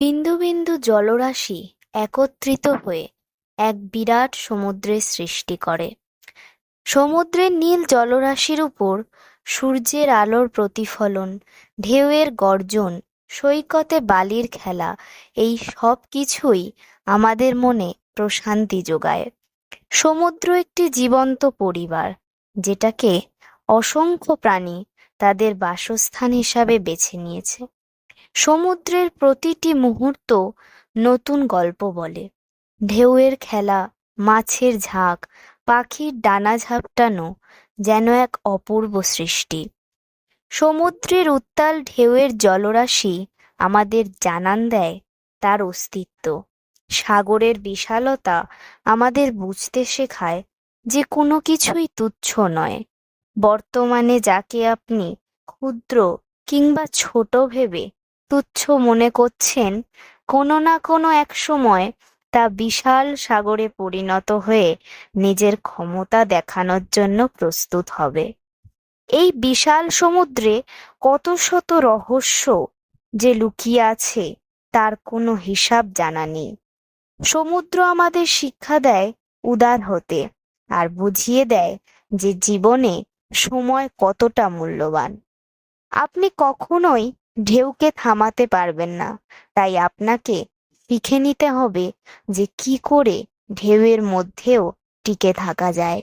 বিন্দু বিন্দু জলরাশি একত্রিত হয়ে এক বিরাট সমুদ্রের সৃষ্টি করে। সমুদ্রের নীল জলরাশির উপর সূর্যের আলোর প্রতিফলন, ঢেউয়ের গর্জন, সৈকতে বালির খেলা, এই সব কিছুই আমাদের মনে প্রশান্তি যোগায়। সমুদ্র একটি জীবন্ত পরিবার, যেটাকে অসংখ্য প্রাণী তাদের বাসস্থান হিসাবে বেছে নিয়েছে। সমুদ্রের প্রতিটি মুহূর্ত নতুন গল্প বলে। ঢেউয়ের খেলা, মাছের ঝাঁক, পাখির ডানা ঝাপটানো যেন এক অপূর্ব সৃষ্টি। সমুদ্রের উত্তাল ঢেউয়ের জলরাশি আমাদের জানান দেয় তার অস্তিত্ব। সাগরের বিশালতা আমাদের বুঝতে শেখায় যে কোনো কিছুই তুচ্ছ নয়। বর্তমানে যাকে আপনি ক্ষুদ্র কিংবা ছোট ভেবে তুচ্ছ মনে করছেন, কোনো না কোনো এক সময় তা বিশাল সাগরে পরিণত হয়ে নিজের ক্ষমতা দেখানোর জন্য প্রস্তুত হবে। এই বিশাল সমুদ্রে কত শত রহস্য যে লুকিয়ে আছে তার কোনো হিসাব জানা নেই। সমুদ্র আমাদের শিক্ষা দেয় উদার হতে, আর বুঝিয়ে দেয় যে জীবনে সময় কতটা মূল্যবান। আপনি কখনোই ঢেউকে থামাতে পারবেন না, তাই আপনাকে শিখে নিতে হবে যে কি করে ঢেউয়ের মধ্যেও টিকে থাকা যায়।